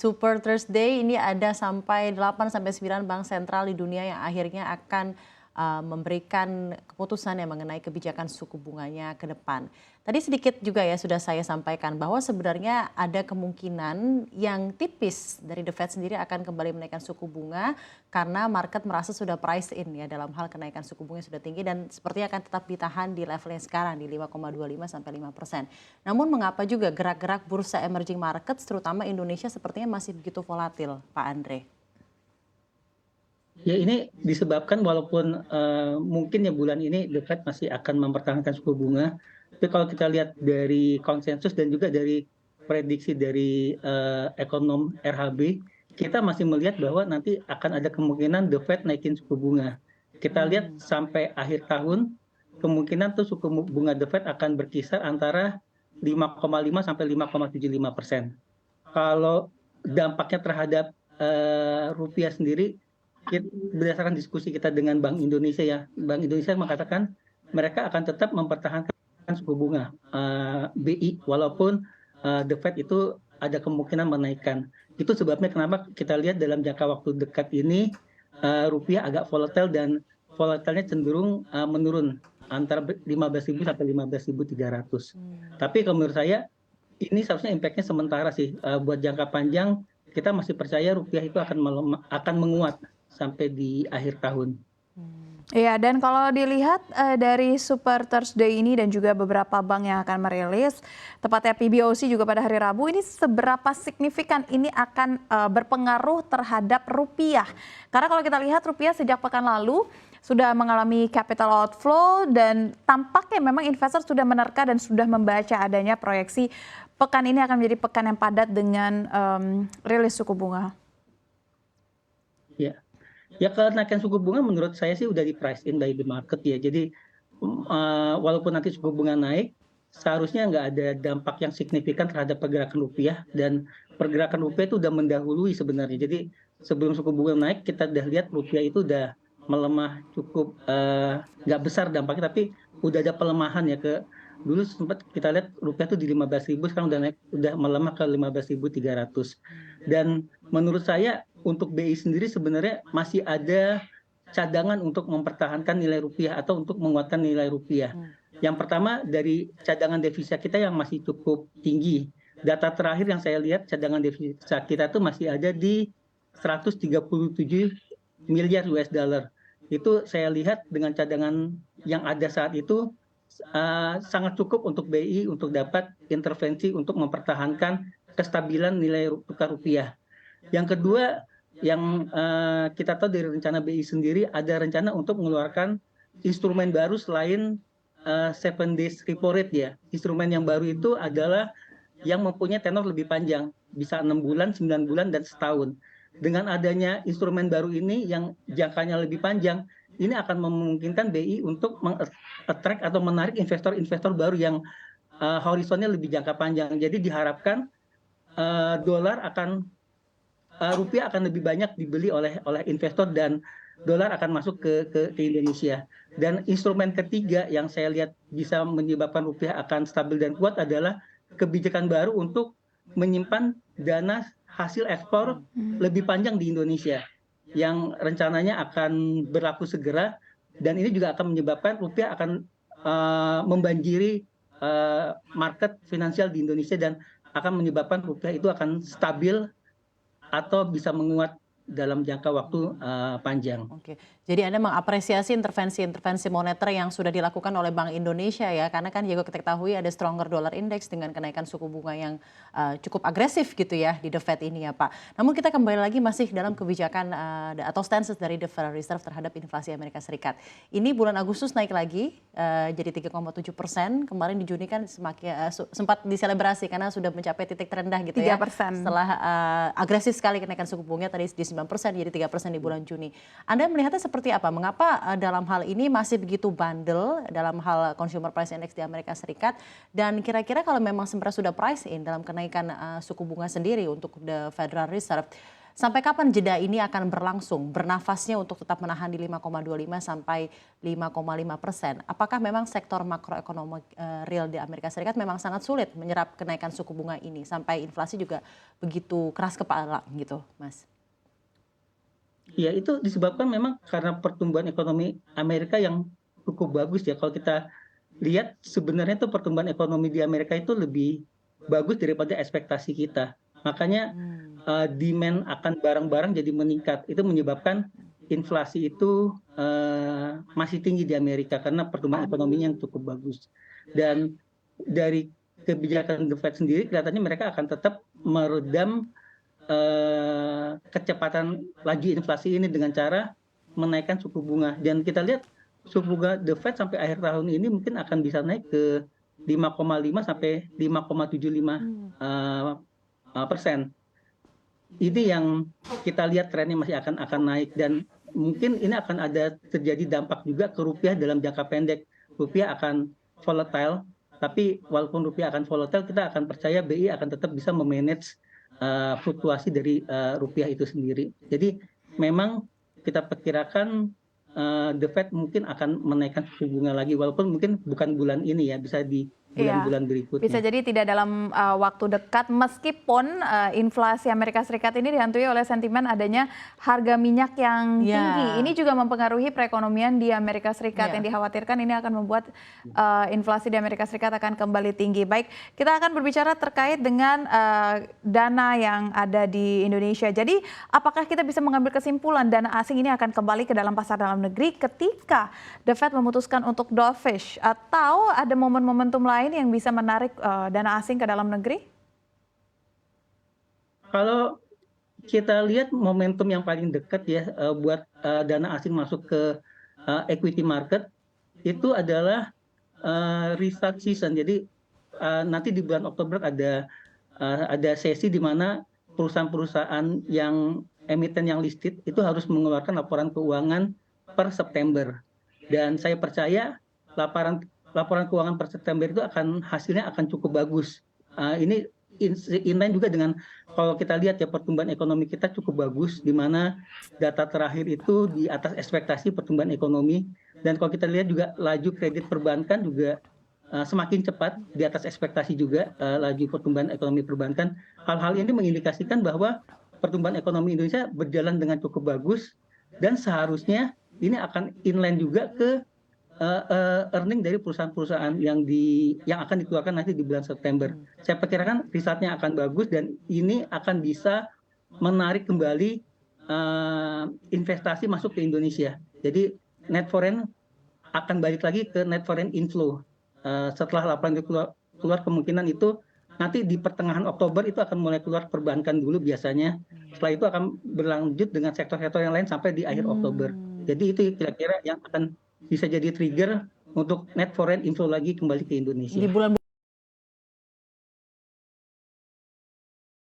Super Thursday ini ada sampai 8 sampai 9 bank sentral di dunia yang akhirnya akan memberikan keputusan yang mengenai kebijakan suku bunganya ke depan. Tadi sedikit juga ya sudah saya sampaikan bahwa sebenarnya ada kemungkinan yang tipis dari The Fed sendiri akan kembali menaikkan suku bunga karena market merasa sudah price in ya dalam hal kenaikan suku bunga sudah tinggi dan sepertinya akan tetap ditahan di level yang sekarang di 5,25 sampai 5%. Namun mengapa juga gerak-gerak bursa emerging markets terutama Indonesia sepertinya masih begitu volatil, Pak Andre? Ya ini disebabkan walaupun mungkin ya bulan ini The Fed masih akan mempertahankan suku bunga, tapi kalau kita lihat dari konsensus dan juga dari prediksi dari ekonom RHB, kita masih melihat bahwa nanti akan ada kemungkinan The Fed naikin suku bunga. Kita lihat sampai akhir tahun, kemungkinan tuh suku bunga The Fed akan berkisar antara 5,5 sampai 5,75%. Kalau dampaknya terhadap rupiah sendiri, berdasarkan diskusi kita dengan Bank Indonesia ya, Bank Indonesia mengatakan mereka akan tetap mempertahankan suku bunga BI walaupun The Fed itu ada kemungkinan menaikkan. Itu sebabnya kenapa kita lihat dalam jangka waktu dekat ini rupiah agak volatile dan volatilnya cenderung menurun antara 15.000 sampai 15.300. Tapi kalau menurut saya ini seharusnya impactnya sementara sih. Buat jangka panjang kita masih percaya rupiah itu akan menguat sampai di akhir tahun. Iya, dan kalau dilihat dari Super Thursday ini dan juga beberapa bank yang akan merilis, tepatnya PBOC juga pada hari Rabu, ini seberapa signifikan ini akan berpengaruh terhadap rupiah? Karena kalau kita lihat rupiah sejak pekan lalu sudah mengalami capital outflow dan tampaknya memang investor sudah menerka dan sudah membaca adanya proyeksi pekan ini akan menjadi pekan yang padat dengan rilis suku bunga. Ya. Ya kenaikan suku bunga menurut saya sih udah di price in by the market ya. Jadi walaupun nanti suku bunga naik, seharusnya nggak ada dampak yang signifikan terhadap pergerakan rupiah dan pergerakan rupiah itu udah mendahului sebenarnya. Jadi sebelum suku bunga naik kita udah lihat rupiah itu udah melemah cukup nggak besar dampaknya tapi udah ada pelemahan ya ke dulu sempat kita lihat rupiah tuh di 15.000 sekarang udah melemah ke 15.300. Dan menurut saya untuk BI sendiri sebenarnya masih ada cadangan untuk mempertahankan nilai rupiah atau untuk menguatkan nilai rupiah. Yang pertama dari cadangan devisa kita yang masih cukup tinggi. Data terakhir yang saya lihat cadangan devisa kita tuh masih ada di 137 miliar US dollar. Itu saya lihat dengan cadangan yang ada saat itu sangat cukup untuk BI untuk dapat intervensi untuk mempertahankan kestabilan nilai tukar rupiah. Yang kedua, yang kita tahu dari rencana BI sendiri ada rencana untuk mengeluarkan instrumen baru selain 7 days repo rate ya. Instrumen yang baru itu adalah yang mempunyai tenor lebih panjang, bisa 6 bulan, 9 bulan, dan setahun. Dengan adanya instrumen baru ini yang jangkanya lebih panjang, ini akan memungkinkan BI untuk meng-attract atau menarik investor-investor baru yang horizonnya lebih jangka panjang. Jadi diharapkan rupiah akan lebih banyak dibeli oleh investor dan dolar akan masuk ke Indonesia. Dan instrumen ketiga yang saya lihat bisa menyebabkan rupiah akan stabil dan kuat adalah kebijakan baru untuk menyimpan dana hasil ekspor lebih panjang di Indonesia yang rencananya akan berlaku segera dan ini juga akan menyebabkan rupiah akan membanjiri market finansial di Indonesia dan akan menyebabkan rupiah itu akan stabil atau bisa menguat dalam jangka waktu panjang. Oke, jadi Anda mengapresiasi intervensi moneter yang sudah dilakukan oleh Bank Indonesia ya, karena kan juga kita ketahui ada stronger dollar index dengan kenaikan suku bunga yang cukup agresif gitu ya di The Fed ini ya Pak. Namun kita kembali lagi masih dalam kebijakan atau stances dari The Federal Reserve terhadap inflasi Amerika Serikat. Ini bulan Agustus naik lagi jadi 3,7%. Kemarin di Juni kan sempat diselebrasi karena sudah mencapai titik terendah gitu ya. 3%. Setelah agresif sekali kenaikan suku bunga tadi di 9% jadi 3% di bulan Juni. Anda melihatnya seperti apa? Mengapa dalam hal ini masih begitu bandel dalam hal consumer price index di Amerika Serikat? Dan kira-kira kalau memang sebenarnya sudah price in dalam kenaikan suku bunga sendiri untuk the Federal Reserve, Sampai kapan jeda ini akan berlangsung? Bernafasnya untuk tetap menahan di 5,25 sampai 5,5%. Apakah memang sektor makroekonomi real di Amerika Serikat memang sangat sulit menyerap kenaikan suku bunga ini sampai inflasi juga begitu keras kepala gitu, Mas? Ya itu disebabkan memang karena pertumbuhan ekonomi Amerika yang cukup bagus ya. Kalau kita lihat sebenarnya tuh pertumbuhan ekonomi di Amerika itu lebih bagus daripada ekspektasi kita. Makanya demand akan barang-barang jadi meningkat. Itu menyebabkan inflasi itu masih tinggi di Amerika karena pertumbuhan ekonominya yang cukup bagus. Dan dari kebijakan The Fed sendiri kelihatannya mereka akan tetap meredam kecepatan laju inflasi ini dengan cara menaikkan suku bunga. Dan kita lihat suku bunga The Fed sampai akhir tahun ini mungkin akan bisa naik ke 5,5 sampai 5,75% ini yang kita lihat trennya masih akan naik dan mungkin ini akan ada terjadi dampak juga ke rupiah dalam jangka pendek. Rupiah akan volatile, tapi walaupun rupiah akan volatile, kita akan percaya BI akan tetap bisa memanage fluktuasi dari rupiah itu sendiri. Jadi memang kita perkirakan The Fed mungkin akan menaikkan suku bunga lagi, walaupun mungkin bukan bulan ini ya, bisa di bulan-bulan berikutnya. Bisa jadi tidak dalam waktu dekat, meskipun inflasi Amerika Serikat ini dihantui oleh sentimen adanya harga minyak yang tinggi. Ini juga mempengaruhi perekonomian di Amerika Serikat. Yang dikhawatirkan ini akan membuat inflasi di Amerika Serikat akan kembali tinggi. Baik, kita akan berbicara terkait dengan dana yang ada di Indonesia. Jadi apakah kita bisa mengambil kesimpulan dana asing ini akan kembali ke dalam pasar dalam negeri ketika The Fed memutuskan untuk dovish, atau ada momen-momentum lain yang bisa menarik dana asing ke dalam negeri? Kalau kita lihat momentum yang paling dekat ya buat dana asing masuk ke equity market itu adalah result season. Jadi nanti di bulan Oktober ada sesi di mana perusahaan-perusahaan yang emiten yang listed itu harus mengeluarkan laporan keuangan per September. Dan saya percaya laporan keuangan per September itu hasilnya akan cukup bagus. Ini inline juga dengan kalau kita lihat ya pertumbuhan ekonomi kita cukup bagus, di mana data terakhir itu di atas ekspektasi pertumbuhan ekonomi. Dan kalau kita lihat juga laju kredit perbankan juga semakin cepat di atas ekspektasi juga laju pertumbuhan ekonomi perbankan. Hal-hal ini mengindikasikan bahwa pertumbuhan ekonomi Indonesia berjalan dengan cukup bagus dan seharusnya ini akan inline juga ke earning dari perusahaan-perusahaan yang akan dikeluarkan nanti di bulan September. Saya perkirakan resultnya akan bagus dan ini akan bisa menarik kembali investasi masuk ke Indonesia. Jadi net foreign akan balik lagi ke net foreign inflow. Setelah laporan itu keluar kemungkinan itu nanti di pertengahan Oktober itu akan mulai keluar perbankan dulu biasanya. Setelah itu akan berlanjut dengan sektor-sektor yang lain sampai di akhir Oktober. Jadi itu kira-kira yang akan bisa jadi trigger untuk net foreign inflow lagi kembali ke Indonesia. Di bulan